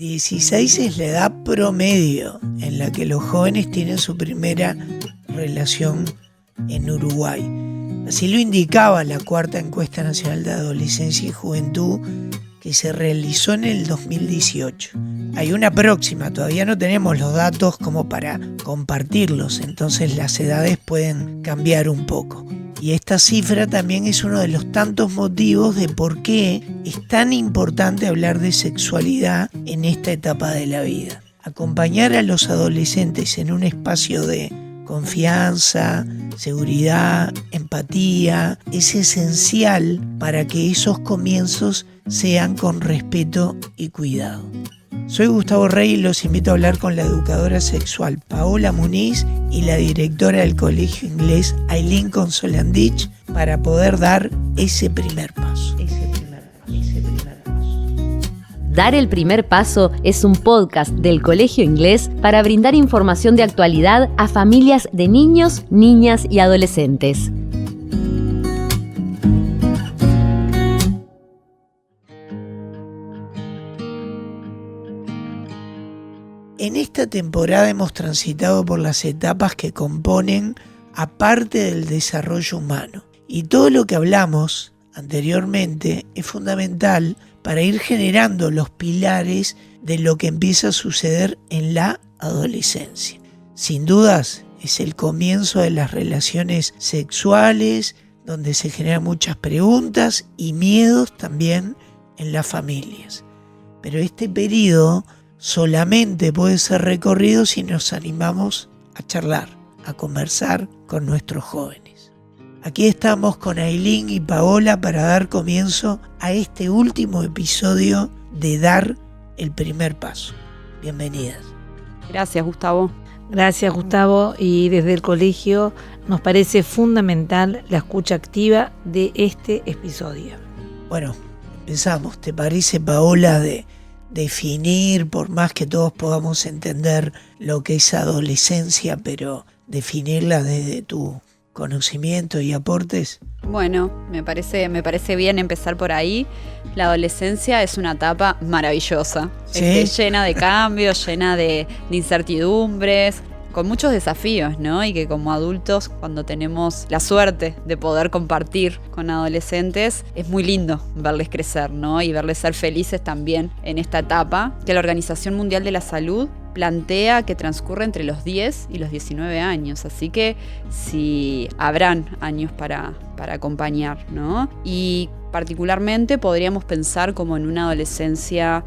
16 es la edad promedio en la que los jóvenes tienen su primera relación en Uruguay. Así lo indicaba la cuarta encuesta nacional de adolescencia y juventud que se realizó en el 2018. Hay una próxima, todavía no tenemos los datos como para compartirlos, entonces las edades pueden cambiar un poco. Y esta cifra también es uno de los tantos motivos de por qué es tan importante hablar de sexualidad en esta etapa de la vida. Acompañar a los adolescentes en un espacio de confianza, seguridad, empatía, es esencial para que esos comienzos sean con respeto y cuidado. Soy Gustavo Rey y los invito a hablar con la educadora sexual Paola Muniz y la directora del Colegio Inglés Ailín Consolandich para poder dar ese primer paso. Dar el primer paso es un podcast del Colegio Inglés para brindar información de actualidad a familias de niños, niñas y adolescentes. En esta temporada hemos transitado por las etapas que componen a parte del desarrollo humano. Y todo lo que hablamos anteriormente es fundamental para ir generando los pilares de lo que empieza a suceder en la adolescencia. Sin dudas, es el comienzo de las relaciones sexuales, donde se generan muchas preguntas y miedos también en las familias. Pero este periodo solamente puede ser recorrido si nos animamos a charlar, a conversar con nuestros jóvenes. Aquí estamos con Ailín y Paola para dar comienzo a este último episodio de Dar el primer paso. Bienvenidas. Gracias, Gustavo. Gracias, Gustavo. Y desde el colegio nos parece fundamental la escucha activa de este episodio. Bueno, empezamos. ¿Te parece, Paola, de definir, por más que todos podamos entender lo que es adolescencia, pero definirla desde tu conocimiento y aportes? Bueno, me parece bien empezar por ahí. La adolescencia es una etapa maravillosa, ¿Sí? Llena de cambios, llena de incertidumbres, con muchos desafíos, ¿no? Y que como adultos, cuando tenemos la suerte de poder compartir con adolescentes, es muy lindo verles crecer, ¿no? Y verles ser felices también en esta etapa que la Organización Mundial de la Salud plantea que transcurre entre los 10 y los 19 años. Así que sí habrán años para acompañar, ¿no? Y particularmente podríamos pensar como en una adolescencia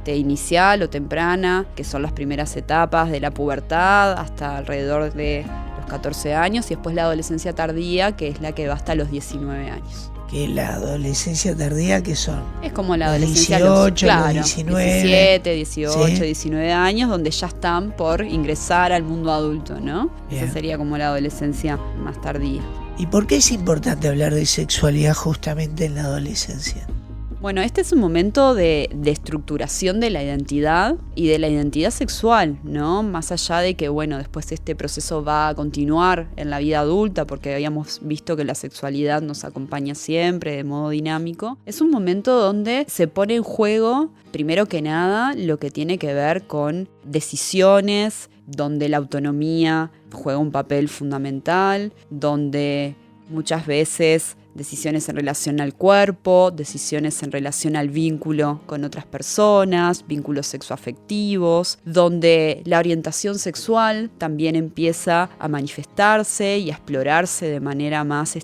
inicial o temprana, que son las primeras etapas de la pubertad hasta alrededor de los 14 años, y después la adolescencia tardía, que es la que va hasta los 19 años. Que la adolescencia tardía, ¿qué son? Es como la adolescencia 18, los 19, 17, 18, ¿sí? 19 años, donde ya están por ingresar al mundo adulto, ¿no? Bien. Esa sería como la adolescencia más tardía. ¿Y por qué es importante hablar de sexualidad justamente en la adolescencia? Bueno, este es un momento de estructuración de la identidad y de la identidad sexual, ¿no? Más allá de que, bueno, después este proceso va a continuar en la vida adulta, porque habíamos visto que la sexualidad nos acompaña siempre de modo dinámico. Es un momento donde se pone en juego, primero que nada, lo que tiene que ver con decisiones, donde la autonomía juega un papel fundamental, donde muchas veces decisiones en relación al cuerpo, decisiones en relación al vínculo con otras personas, vínculos sexoafectivos, donde la orientación sexual también empieza a manifestarse y a explorarse de manera más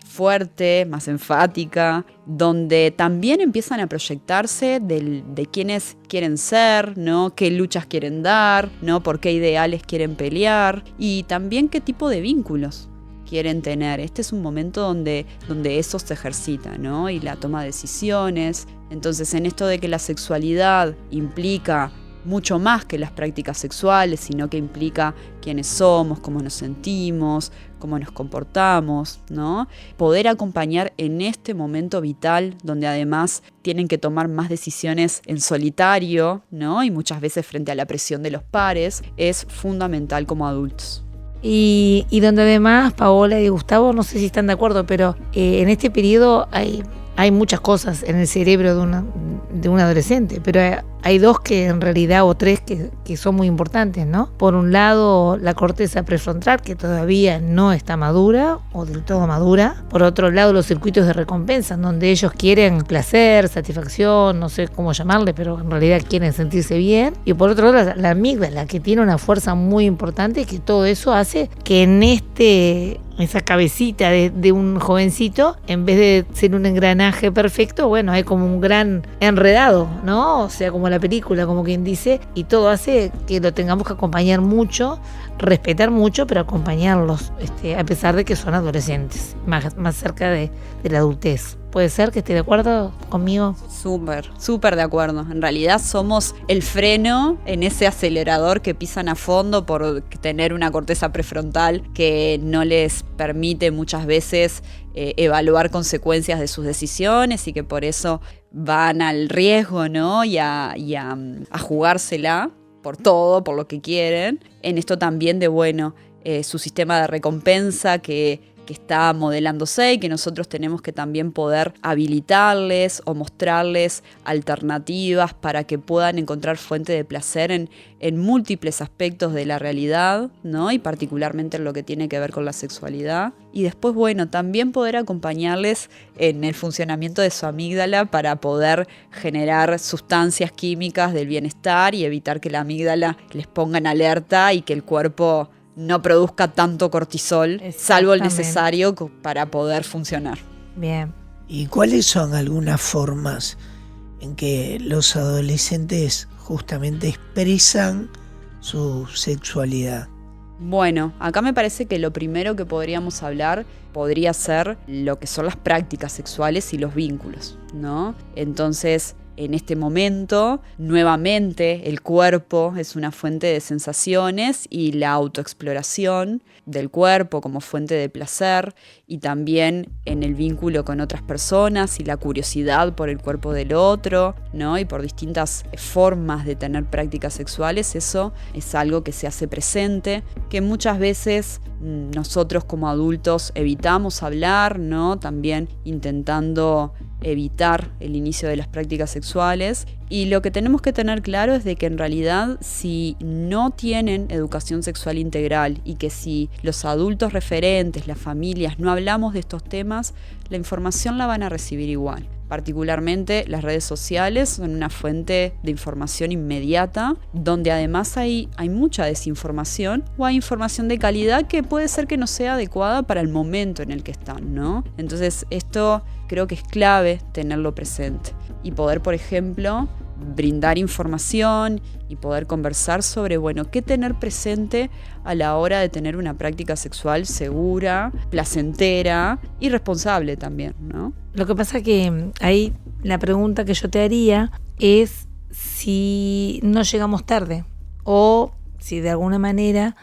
fuerte, más enfática, donde también empiezan a proyectarse de quiénes quieren ser, ¿no? Qué luchas quieren dar, ¿no? Por qué ideales quieren pelear y también qué tipo de vínculos quieren tener. Este es un momento donde eso se ejercita, ¿no? Y la toma de decisiones. Entonces, en esto de que la sexualidad implica mucho más que las prácticas sexuales, sino que implica quiénes somos, cómo nos sentimos, cómo nos comportamos, ¿no? Poder acompañar en este momento vital, donde además tienen que tomar más decisiones en solitario, ¿no? Y muchas veces frente a la presión de los pares, es fundamental como adultos. Y donde además Paola y Gustavo, no sé si están de acuerdo, pero en este periodo hay hay muchas cosas en el cerebro de un adolescente, pero hay dos que en realidad, o tres que son muy importantes, ¿no? Por un lado, la corteza prefrontal, que todavía no está madura o del todo madura. Por otro lado, los circuitos de recompensa, donde ellos quieren placer, satisfacción, no sé cómo llamarle, pero en realidad quieren sentirse bien. Y por otro lado, la amígdala, que tiene una fuerza muy importante y que todo eso hace que en esa cabecita de un jovencito, en vez de ser un engranaje perfecto, bueno, hay como un gran enredado, ¿no? O sea, como la película, como quien dice, y todo hace que lo tengamos que acompañar mucho, respetar mucho, pero acompañarlos, a pesar de que son adolescentes, más cerca de la adultez. ¿Puede ser que esté de acuerdo conmigo? Súper de acuerdo. En realidad somos el freno en ese acelerador que pisan a fondo por tener una corteza prefrontal que no les permite muchas veces evaluar consecuencias de sus decisiones y que por eso van al riesgo, ¿no? y a jugársela por todo, por lo que quieren. En esto también su sistema de recompensa que está modelándose y que nosotros tenemos que también poder habilitarles o mostrarles alternativas para que puedan encontrar fuente de placer en múltiples aspectos de la realidad, ¿no? Y particularmente en lo que tiene que ver con la sexualidad. Y después, también poder acompañarles en el funcionamiento de su amígdala para poder generar sustancias químicas del bienestar y evitar que la amígdala les ponga en alerta y que el cuerpo no produzca tanto cortisol, salvo el necesario para poder funcionar. Bien. ¿Y cuáles son algunas formas en que los adolescentes justamente expresan su sexualidad? Bueno, acá me parece que lo primero que podríamos hablar podría ser lo que son las prácticas sexuales y los vínculos, ¿no? Entonces, en este momento, nuevamente, el cuerpo es una fuente de sensaciones y la autoexploración del cuerpo como fuente de placer y también en el vínculo con otras personas y la curiosidad por el cuerpo del otro, ¿no? Y por distintas formas de tener prácticas sexuales, eso es algo que se hace presente, que muchas veces nosotros como adultos evitamos hablar, ¿no? También intentando evitar el inicio de las prácticas sexuales. Y lo que tenemos que tener claro es de que en realidad si no tienen educación sexual integral y que si los adultos referentes, las familias, no hablamos de estos temas, la información la van a recibir igual. Particularmente las redes sociales son una fuente de información inmediata, donde además hay mucha desinformación o hay información de calidad que puede ser que no sea adecuada para el momento en el que están, ¿no? Entonces esto creo que es clave tenerlo presente y poder, por ejemplo, brindar información y poder conversar sobre, qué tener presente a la hora de tener una práctica sexual segura, placentera y responsable también, ¿no? Lo que pasa que ahí la pregunta que yo te haría es si no llegamos tarde o si de alguna manera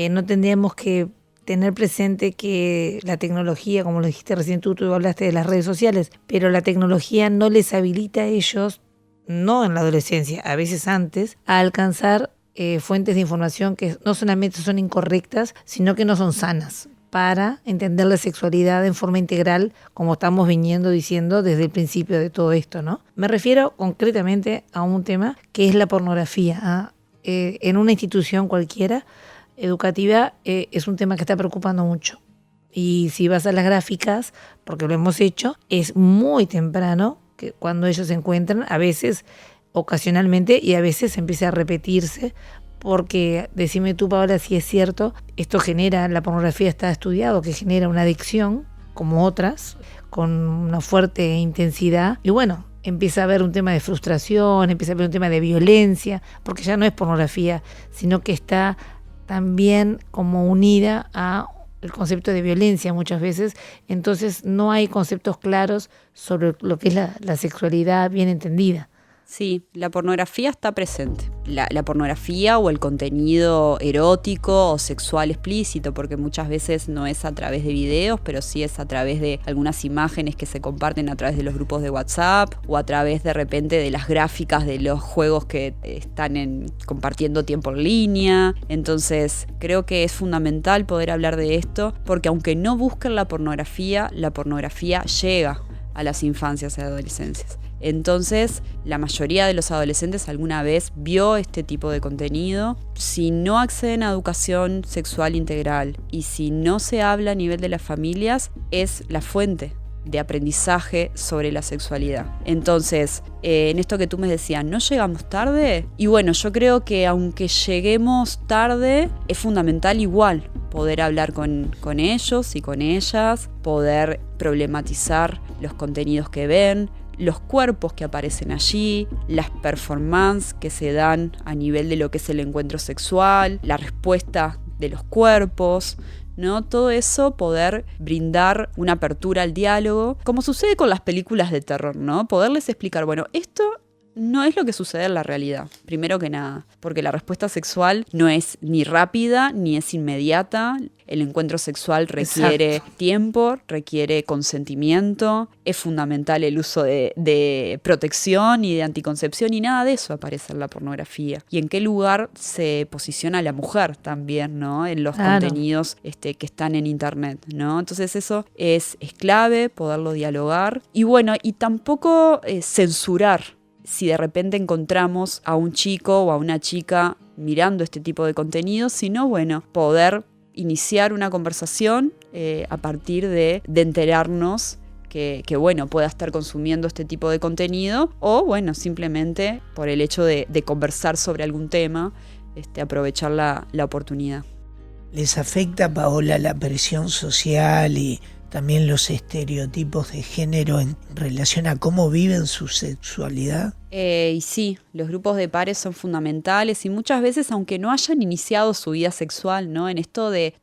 no tendríamos que tener presente que la tecnología, como lo dijiste recién tú hablaste de las redes sociales, pero la tecnología no les habilita a ellos, no en la adolescencia, a veces antes, a alcanzar fuentes de información que no solamente son incorrectas, sino que no son sanas para entender la sexualidad en forma integral, como estamos viniendo diciendo desde el principio de todo esto, ¿no? Me refiero concretamente a un tema que es la pornografía. En una institución cualquiera educativa es un tema que está preocupando mucho. Y si vas a las gráficas, porque lo hemos hecho, es muy temprano que cuando ellos se encuentran, a veces ocasionalmente y a veces empieza a repetirse, porque decime tú, Paola, si es cierto, esto genera, la pornografía está estudiado, que genera una adicción, como otras, con una fuerte intensidad, y empieza a haber un tema de frustración, empieza a haber un tema de violencia, porque ya no es pornografía, sino que está también como unida a el concepto de violencia muchas veces, entonces no hay conceptos claros sobre lo que es la sexualidad bien entendida. Sí, la pornografía está presente. La pornografía o el contenido erótico o sexual explícito, porque muchas veces no es a través de videos, pero sí es a través de algunas imágenes que se comparten a través de los grupos de WhatsApp o a través de repente de las gráficas de los juegos que están compartiendo tiempo en línea. Entonces creo que es fundamental poder hablar de esto, porque aunque no busquen la pornografía llega a las infancias y adolescencias. Entonces, la mayoría de los adolescentes alguna vez vio este tipo de contenido. Si no acceden a educación sexual integral y si no se habla a nivel de las familias, es la fuente de aprendizaje sobre la sexualidad. Entonces, en esto que tú me decías, ¿no llegamos tarde? Y bueno, yo creo que aunque lleguemos tarde, es fundamental igual poder hablar con ellos y con ellas, poder problematizar los contenidos que ven, los cuerpos que aparecen allí, las performances que se dan a nivel de lo que es el encuentro sexual, la respuesta de los cuerpos, ¿no? Todo eso, poder brindar una apertura al diálogo, como sucede con las películas de terror, ¿no? Poderles explicar, bueno, esto no es lo que sucede en la realidad, primero que nada, porque la respuesta sexual no es ni rápida ni es inmediata. El encuentro sexual requiere tiempo, requiere consentimiento, es fundamental el uso de protección y de anticoncepción, y nada de eso aparece en la pornografía. Y en qué lugar se posiciona la mujer también, ¿no? En los contenidos que están en internet, ¿no? Entonces eso es clave, poderlo dialogar. Y bueno, y tampoco censurar. Si de repente encontramos a un chico o a una chica mirando este tipo de contenido, sino, bueno, poder iniciar una conversación a partir de enterarnos que bueno, pueda estar consumiendo este tipo de contenido, o bueno, simplemente por el hecho de conversar sobre algún tema, aprovechar la oportunidad. ¿Les afecta, Paola, la presión social y también los estereotipos de género en relación a cómo viven su sexualidad? Y sí, los grupos de pares son fundamentales, y muchas veces, aunque no hayan iniciado su vida sexual, ¿no? En esto de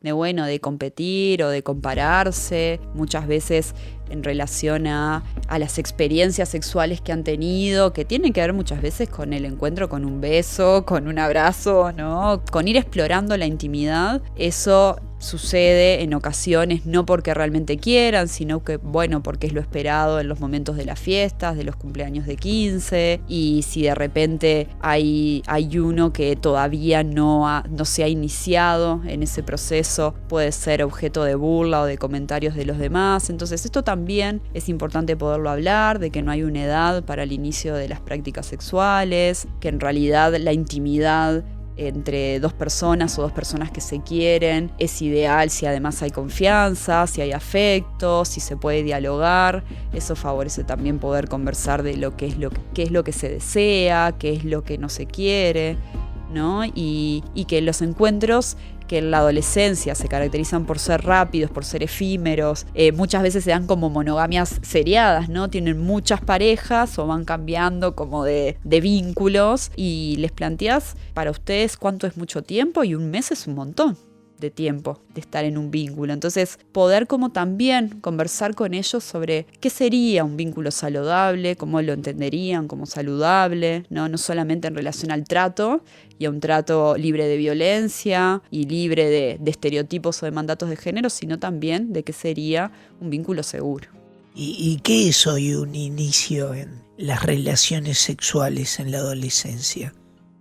competir o de compararse, muchas veces en relación a las experiencias sexuales que han tenido, que tienen que ver muchas veces con el encuentro con un beso, con un abrazo, ¿no? Con ir explorando la intimidad. Eso sucede en ocasiones no porque realmente quieran, sino que, bueno, porque es lo esperado en los momentos de las fiestas, de los cumpleaños de 15, y si de repente hay uno que todavía no se ha iniciado en ese proceso, puede ser objeto de burla o de comentarios de los demás. Entonces esto también es importante poderlo hablar, de que no hay una edad para el inicio de las prácticas sexuales, que en realidad la intimidad entre dos personas o dos personas que se quieren es ideal si además hay confianza, si hay afecto, si se puede dialogar. Eso favorece también poder conversar de qué es lo que se desea, qué es lo que no se quiere, ¿no? Y que los encuentros que en la adolescencia se caracterizan por ser rápidos, por ser efímeros, muchas veces se dan como monogamias seriadas, ¿no? Tienen muchas parejas o van cambiando como de vínculos, y les planteás para ustedes cuánto es mucho tiempo, y un mes es un montón de tiempo de estar en un vínculo. Entonces, poder como también conversar con ellos sobre qué sería un vínculo saludable, cómo lo entenderían como saludable, no solamente en relación al trato y a un trato libre de violencia y libre de estereotipos o de mandatos de género, sino también de qué sería un vínculo seguro. ¿Y qué es hoy un inicio en las relaciones sexuales en la adolescencia?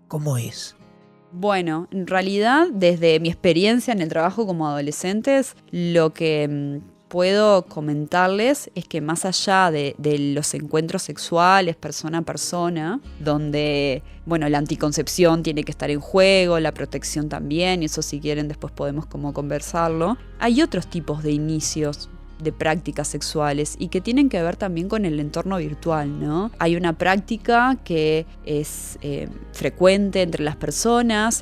¿Cómo es? Bueno, en realidad, desde mi experiencia en el trabajo como adolescentes, lo que puedo comentarles es que más allá de los encuentros sexuales persona a persona, donde, bueno, la anticoncepción tiene que estar en juego, la protección también, y eso si quieren después podemos como conversarlo, hay otros tipos de inicios de prácticas sexuales y que tienen que ver también con el entorno virtual, ¿no? Hay una práctica que es frecuente entre las personas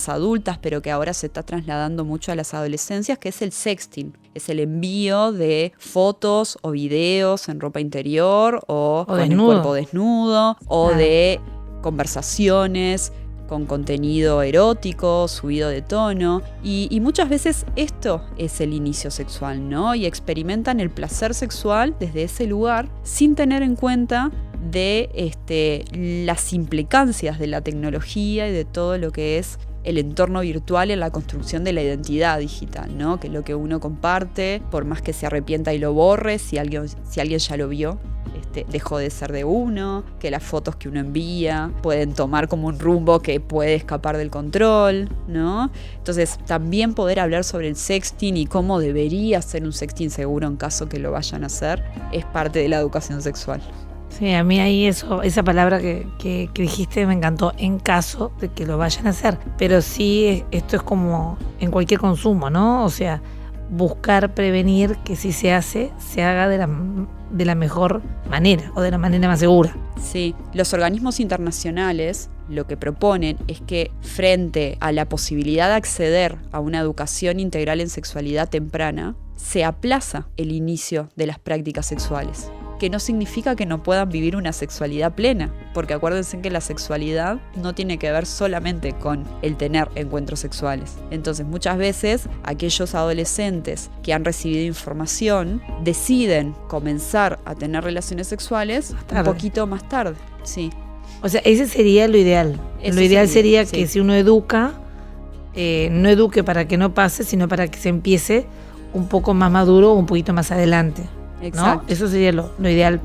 adultas, pero que ahora se está trasladando mucho a las adolescencias, que es el sexting. Es el envío de fotos o videos en ropa interior o con el cuerpo desnudo, o de conversaciones con contenido erótico, subido de tono, y muchas veces esto es el inicio sexual, ¿no? Y experimentan el placer sexual desde ese lugar sin tener en cuenta de las implicancias de la tecnología y de todo lo que es el entorno virtual en la construcción de la identidad digital, ¿no? Que lo que uno comparte, por más que se arrepienta y lo borre, si alguien ya lo vio, dejó de ser de uno, que las fotos que uno envía pueden tomar como un rumbo que puede escapar del control, ¿no? Entonces, también poder hablar sobre el sexting y cómo debería ser un sexting seguro en caso que lo vayan a hacer, es parte de la educación sexual. Sí, a mí ahí esa palabra que dijiste me encantó, en caso de que lo vayan a hacer. Pero sí, esto es como en cualquier consumo, ¿no? O sea, buscar prevenir que si se hace, se haga de la mejor manera o de la manera más segura. Sí, los organismos internacionales lo que proponen es que frente a la posibilidad de acceder a una educación integral en sexualidad temprana, se aplaza el inicio de las prácticas sexuales. Que no significa que no puedan vivir una sexualidad plena, porque acuérdense que la sexualidad no tiene que ver solamente con el tener encuentros sexuales. Entonces, muchas veces aquellos adolescentes que han recibido información deciden comenzar a tener relaciones sexuales un poquito más tarde. Sí. O sea, ese sería lo ideal. Lo ideal sería que si uno educa, no eduque para que no pase, sino para que se empiece un poco más maduro o un poquito más adelante. Exacto. ¿No? Eso sería lo ideal.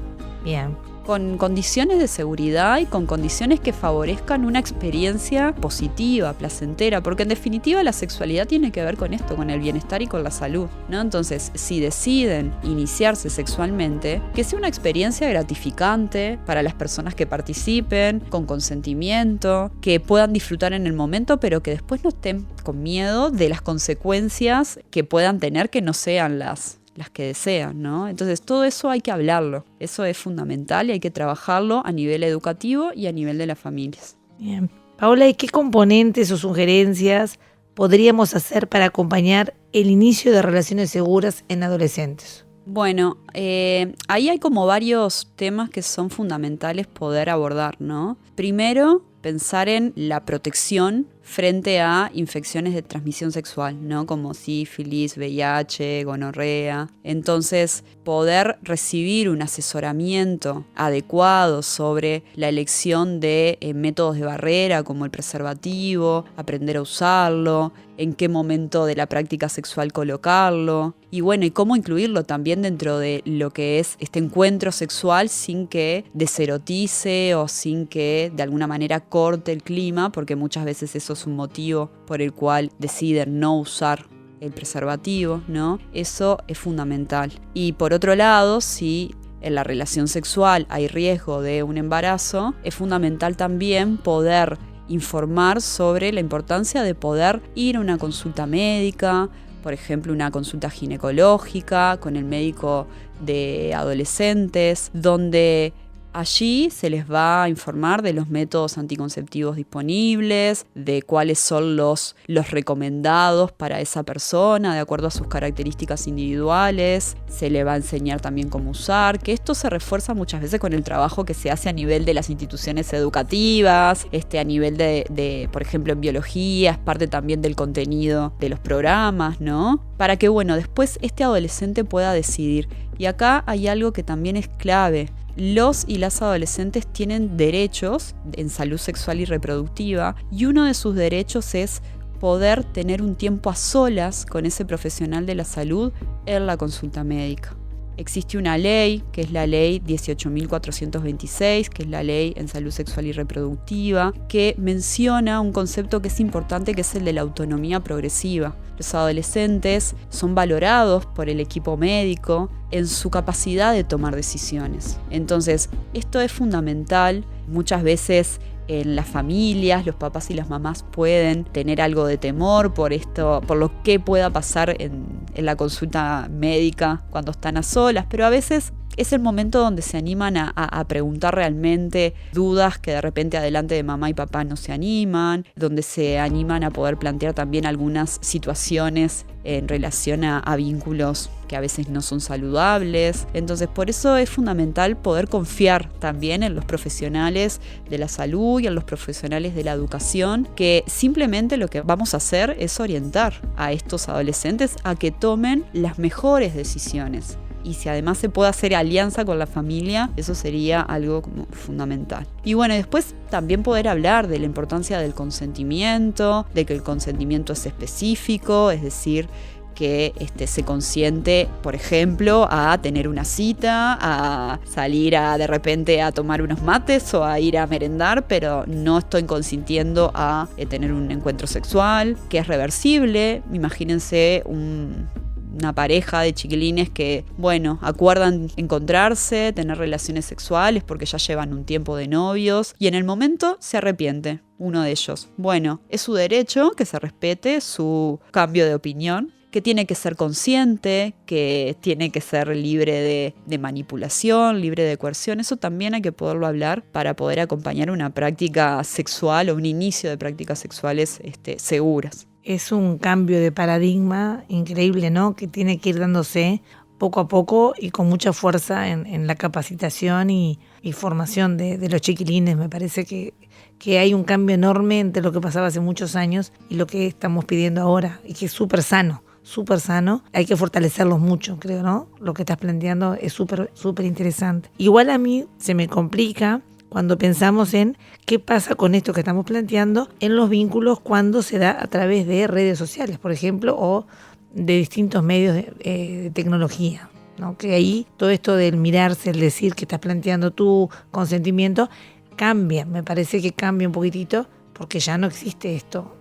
Bien. Con condiciones de seguridad y con condiciones que favorezcan una experiencia positiva, placentera, porque en definitiva la sexualidad tiene que ver con esto, con el bienestar y con la salud, ¿no? Entonces, si deciden iniciarse sexualmente, que sea una experiencia gratificante para las personas que participen, con consentimiento, que puedan disfrutar en el momento, pero que después no estén con miedo de las consecuencias que puedan tener que no sean las que desean, ¿no? Entonces todo eso hay que hablarlo, eso es fundamental y hay que trabajarlo a nivel educativo y a nivel de las familias. Bien. Paola, ¿y qué componentes o sugerencias podríamos hacer para acompañar el inicio de relaciones seguras en adolescentes? Bueno, ahí hay como varios temas que son fundamentales poder abordar, ¿no? Primero, pensar en la protección frente a infecciones de transmisión sexual, ¿no? Como sífilis, VIH, gonorrea. Entonces, poder recibir un asesoramiento adecuado sobre la elección de métodos de barrera como el preservativo, aprender a usarlo, en qué momento de la práctica sexual colocarlo y bueno, y cómo incluirlo también dentro de lo que es este encuentro sexual sin que deserotice o sin que de alguna manera corte el clima, porque muchas veces eso es un motivo por el cual deciden no usar el preservativo, ¿no? Eso es fundamental. Y por otro lado, si en la relación sexual hay riesgo de un embarazo, es fundamental también poder informar sobre la importancia de poder ir a una consulta médica, por ejemplo, una consulta ginecológica con el médico de adolescentes, donde allí se les va a informar de los métodos anticonceptivos disponibles, de cuáles son los recomendados para esa persona, de acuerdo a sus características individuales. Se le va a enseñar también cómo usar, que esto se refuerza muchas veces con el trabajo que se hace a nivel de las instituciones educativas, a nivel de, por ejemplo, en biología, es parte también del contenido de los programas, ¿no? Para que, bueno, después este adolescente pueda decidir. Y acá hay algo que también es clave. Los y las adolescentes tienen derechos en salud sexual y reproductiva y uno de sus derechos es poder tener un tiempo a solas con ese profesional de la salud en la consulta médica. Existe una ley, que es la ley 18.426, que es la ley en salud sexual y reproductiva, que menciona un concepto que es importante, que es el de la autonomía progresiva. Los adolescentes son valorados por el equipo médico en su capacidad de tomar decisiones. Entonces, esto es fundamental. Muchas veces en las familias, los papás y las mamás pueden tener algo de temor por esto, por lo que pueda pasar en la consulta médica cuando están a solas, pero a veces es el momento donde se animan a preguntar realmente dudas que de repente adelante de mamá y papá no se animan, donde se animan a poder plantear también algunas situaciones en relación a vínculos que a veces no son saludables. Entonces, por eso es fundamental poder confiar también en los profesionales de la salud y en los profesionales de la educación, que simplemente lo que vamos a hacer es orientar a estos adolescentes a que tomen las mejores decisiones. y si además se puede hacer alianza con la familia, eso sería algo como fundamental. Y bueno, después también poder hablar de la importancia del consentimiento, de que el consentimiento es específico, es decir, que se consiente, por ejemplo, a tener una cita, a salir de repente a tomar unos mates o a ir a merendar, pero no estoy consintiendo a tener un encuentro sexual, que es reversible. Imagínense una pareja de chiquilines que, bueno, acuerdan encontrarse, tener relaciones sexuales porque ya llevan un tiempo de novios y en el momento se arrepiente uno de ellos. Bueno, es su derecho que se respete su cambio de opinión, que tiene que ser consciente, que tiene que ser libre de manipulación, libre de coerción. Eso también hay que poderlo hablar para poder acompañar una práctica sexual o un inicio de prácticas sexuales seguras. Es un cambio de paradigma increíble, ¿no? Que tiene que ir dándose poco a poco y con mucha fuerza en la capacitación y formación de los chiquilines. Me parece que hay un cambio enorme entre lo que pasaba hace muchos años y lo que estamos pidiendo ahora, y que es súper sano. Súper sano, hay que fortalecerlos mucho, creo, ¿no? Lo que estás planteando es súper interesante. Igual a mí se me complica cuando pensamos en qué pasa con esto que estamos planteando en los vínculos cuando se da a través de redes sociales, por ejemplo, o de distintos medios de tecnología, ¿no? Que ahí todo esto del mirarse, el decir que estás planteando tu consentimiento, cambia, me parece que cambia un poquitito, porque ya no existe esto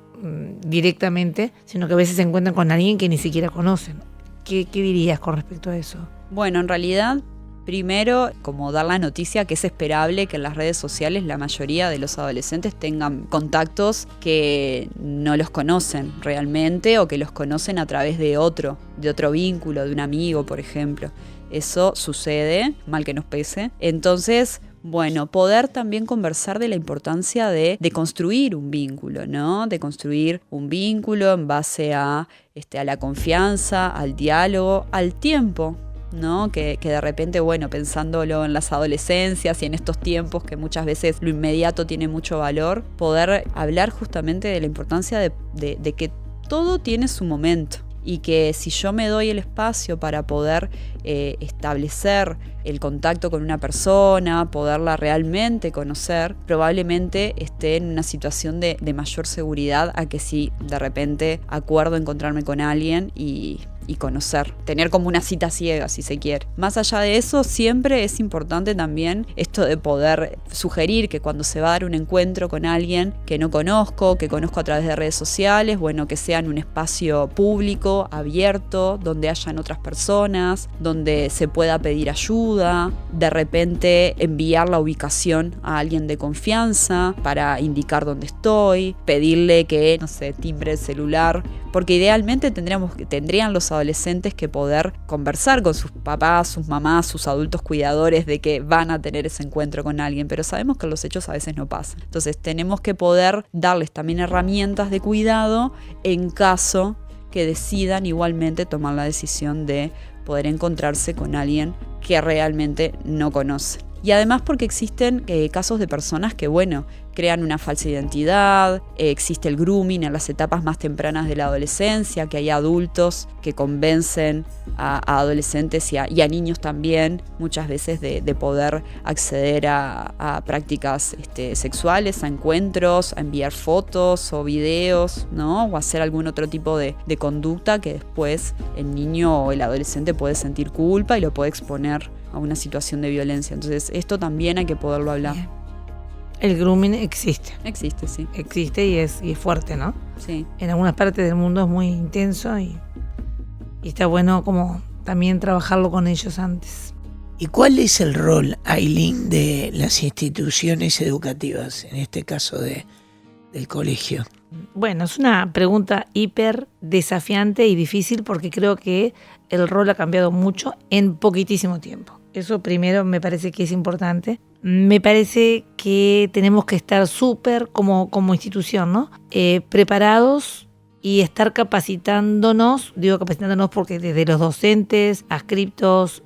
directamente, sino que a veces se encuentran con alguien que ni siquiera conocen. ¿Qué dirías con respecto a eso? Bueno, en realidad, primero, como dar la noticia que es esperable que en las redes sociales la mayoría de los adolescentes tengan contactos que no los conocen realmente o que los conocen a través de otro vínculo, de un amigo, por ejemplo. Eso sucede, mal que nos pese. Entonces, bueno, poder también conversar de la importancia de construir un vínculo, ¿no? De construir un vínculo en base a la confianza, al diálogo, al tiempo, ¿no? Que de repente, bueno, pensándolo en las adolescencias y en estos tiempos que muchas veces lo inmediato tiene mucho valor, poder hablar justamente de la importancia de que todo tiene su momento. Y que si yo me doy el espacio para poder establecer el contacto con una persona, poderla realmente conocer, probablemente esté en una situación de mayor seguridad a que si de repente acuerdo encontrarme con alguien y conocer, tener como una cita ciega, si se quiere. Más allá de eso, siempre es importante también esto de poder sugerir que cuando se va a dar un encuentro con alguien que no conozco, que conozco a través de redes sociales, bueno, que sea en un espacio público, abierto, donde hayan otras personas, donde se pueda pedir ayuda, de repente enviar la ubicación a alguien de confianza para indicar dónde estoy, pedirle que, no sé, timbre el celular, porque idealmente tendrían los adolescentes que poder conversar con sus papás, sus mamás, sus adultos cuidadores de que van a tener ese encuentro con alguien, pero sabemos que los hechos a veces no pasan. Entonces tenemos que poder darles también herramientas de cuidado en caso que decidan igualmente tomar la decisión de poder encontrarse con alguien que realmente no conocen. Y además porque existen casos de personas que, bueno, crean una falsa identidad, existe el grooming en las etapas más tempranas de la adolescencia, que hay adultos que convencen a adolescentes y a niños también, muchas veces de poder acceder a prácticas sexuales, a encuentros, a enviar fotos o videos, ¿no? O hacer algún otro tipo de conducta que después el niño o el adolescente puede sentir culpa y lo puede exponer a una situación de violencia. Entonces esto también hay que poderlo hablar. Bien. El grooming existe. Existe, sí. Existe y es fuerte, ¿no? Sí. En algunas partes del mundo es muy intenso y está bueno como también trabajarlo con ellos antes. ¿Y cuál es el rol, Ailín, de las instituciones educativas, en este caso del colegio? Bueno, es una pregunta hiper desafiante y difícil porque creo que el rol ha cambiado mucho en poquitísimo tiempo. Eso primero me parece que es importante. Me parece que tenemos que estar súper como institución, ¿no? Preparados y estar capacitándonos, digo capacitándonos porque desde los docentes, adscriptos,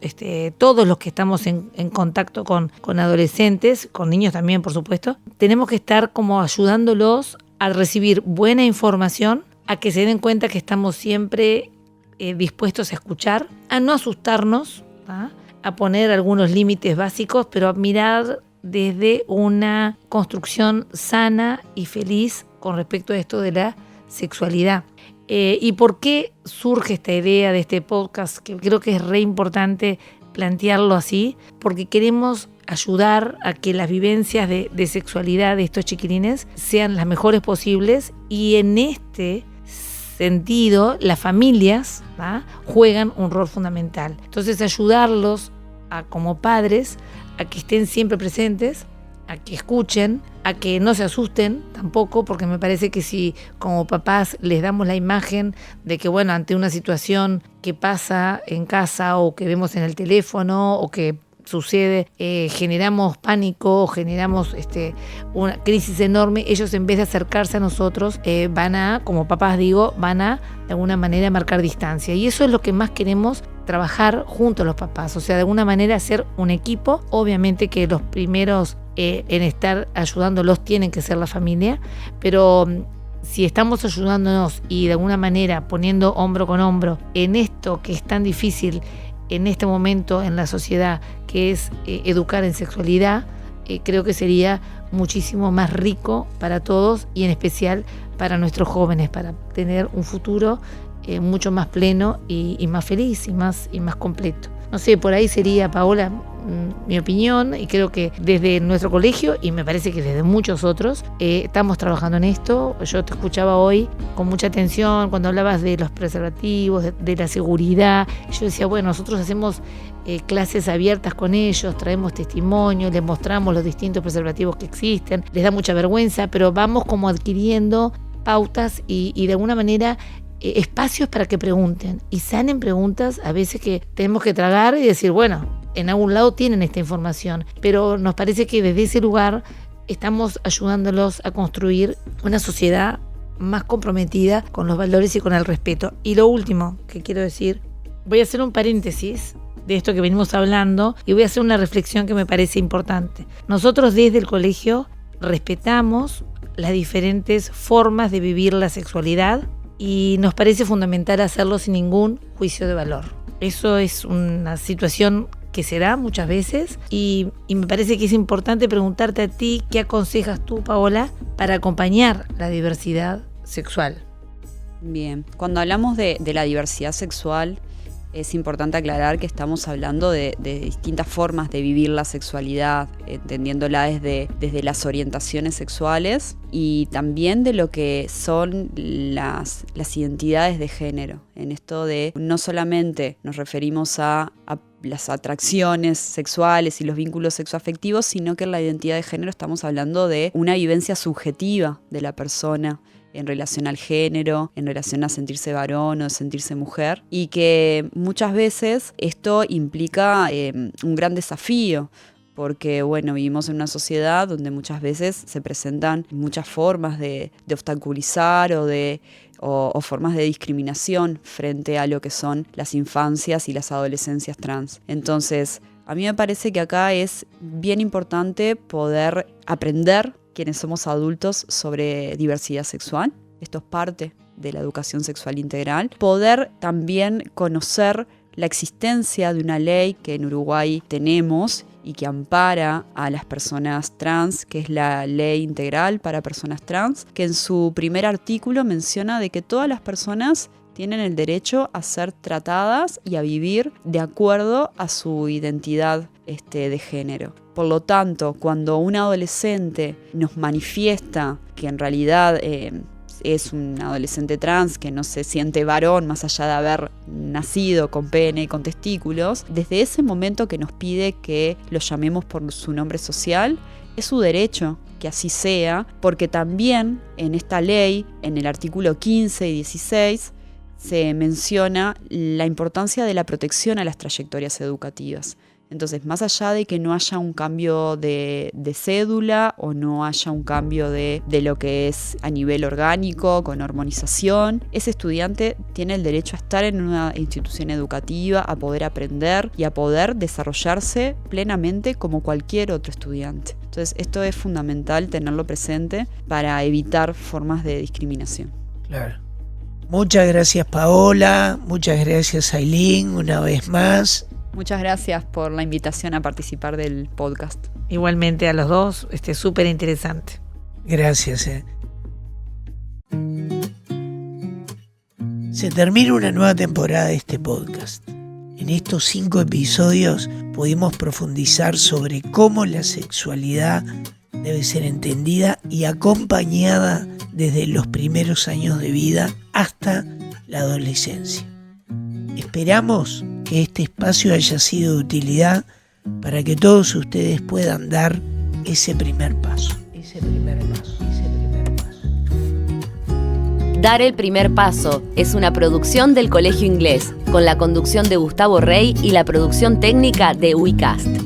todos los que estamos en contacto con adolescentes, con niños también, por supuesto, tenemos que estar como ayudándolos a recibir buena información, a que se den cuenta que estamos siempre dispuestos a escuchar, a no asustarnos a poner algunos límites básicos, pero a mirar desde una construcción sana y feliz con respecto a esto de la sexualidad. ¿Y por qué surge esta idea de este podcast? Que creo que es re importante plantearlo así, porque queremos ayudar a que las vivencias de sexualidad de estos chiquilines sean las mejores posibles, y en este sentido las familias juegan un rol fundamental. Entonces ayudarlos como padres a que estén siempre presentes, a que escuchen, a que no se asusten tampoco, porque me parece que si como papás les damos la imagen de que, bueno, ante una situación que pasa en casa o que vemos en el teléfono o que sucede, generamos pánico, generamos una crisis enorme, ellos en vez de acercarse a nosotros van a, como papás digo, van a de alguna manera marcar distancia, y eso es lo que más queremos trabajar junto a los papás, o sea, de alguna manera hacer un equipo. Obviamente que los primeros en estar ayudándolos tienen que ser la familia, pero si estamos ayudándonos y de alguna manera poniendo hombro con hombro en esto que es tan difícil en este momento en la sociedad, que es educar en sexualidad, creo que sería muchísimo más rico para todos, y en especial para nuestros jóvenes, para tener un futuro mucho más pleno y más feliz y más completo. No sé, por ahí sería, Paola, mi opinión, y creo que desde nuestro colegio, y me parece que desde muchos otros, estamos trabajando en esto. Yo te escuchaba hoy con mucha atención cuando hablabas de los preservativos, de la seguridad. Yo decía, bueno, nosotros hacemos clases abiertas con ellos, traemos testimonios, les mostramos los distintos preservativos que existen, les da mucha vergüenza, pero vamos como adquiriendo pautas y de alguna manera espacios para que pregunten y sanen preguntas a veces que tenemos que tragar y decir, bueno, en algún lado tienen esta información, pero nos parece que desde ese lugar estamos ayudándolos a construir una sociedad más comprometida con los valores y con el respeto. Y lo último que quiero decir, voy a hacer un paréntesis de esto que venimos hablando y voy a hacer una reflexión que me parece importante. Nosotros desde el colegio respetamos las diferentes formas de vivir la sexualidad y nos parece fundamental hacerlo sin ningún juicio de valor. Eso es una situación que se da muchas veces y me parece que es importante preguntarte a ti qué aconsejas tú, Paola, para acompañar la diversidad sexual. Bien, cuando hablamos de la diversidad sexual, es importante aclarar que estamos hablando de distintas formas de vivir la sexualidad, entendiéndola desde las orientaciones sexuales y también de lo que son las identidades de género. En esto de no solamente nos referimos a las atracciones sexuales y los vínculos sexoafectivos, sino que en la identidad de género estamos hablando de una vivencia subjetiva de la persona en relación al género, en relación a sentirse varón o sentirse mujer, y que muchas veces esto implica un gran desafío, porque bueno, vivimos en una sociedad donde muchas veces se presentan muchas formas de obstaculizar o formas de discriminación frente a lo que son las infancias y las adolescencias trans. Entonces, a mí me parece que acá es bien importante poder aprender quienes somos adultos sobre diversidad sexual. Esto es parte de la educación sexual integral. Poder también conocer la existencia de una ley que en Uruguay tenemos y que ampara a las personas trans, que es la Ley Integral para Personas Trans, que en su primer artículo menciona de que todas las personas tienen el derecho a ser tratadas y a vivir de acuerdo a su identidad de género. Por lo tanto, cuando un adolescente nos manifiesta que en realidad es un adolescente trans que no se siente varón más allá de haber nacido con pene y con testículos, desde ese momento que nos pide que lo llamemos por su nombre social, es su derecho que así sea, porque también en esta ley, en el artículo 15 y 16, se menciona la importancia de la protección a las trayectorias educativas. Entonces, más allá de que no haya un cambio de cédula o no haya un cambio de lo que es a nivel orgánico, con hormonización, ese estudiante tiene el derecho a estar en una institución educativa, a poder aprender y a poder desarrollarse plenamente como cualquier otro estudiante. Entonces, esto es fundamental tenerlo presente para evitar formas de discriminación. Claro. Muchas gracias, Paola. Muchas gracias, Ailín, una vez más. Muchas gracias por la invitación a participar del podcast. Igualmente a los dos, súper interesante. Gracias. Se termina una nueva temporada de este podcast. En estos 5 episodios pudimos profundizar sobre cómo la sexualidad debe ser entendida y acompañada desde los primeros años de vida hasta la adolescencia. Esperamos que este espacio haya sido de utilidad para que todos ustedes puedan dar ese primer paso. Dar el primer paso es una producción del Colegio Inglés, con la conducción de Gustavo Rey y la producción técnica de WeCast.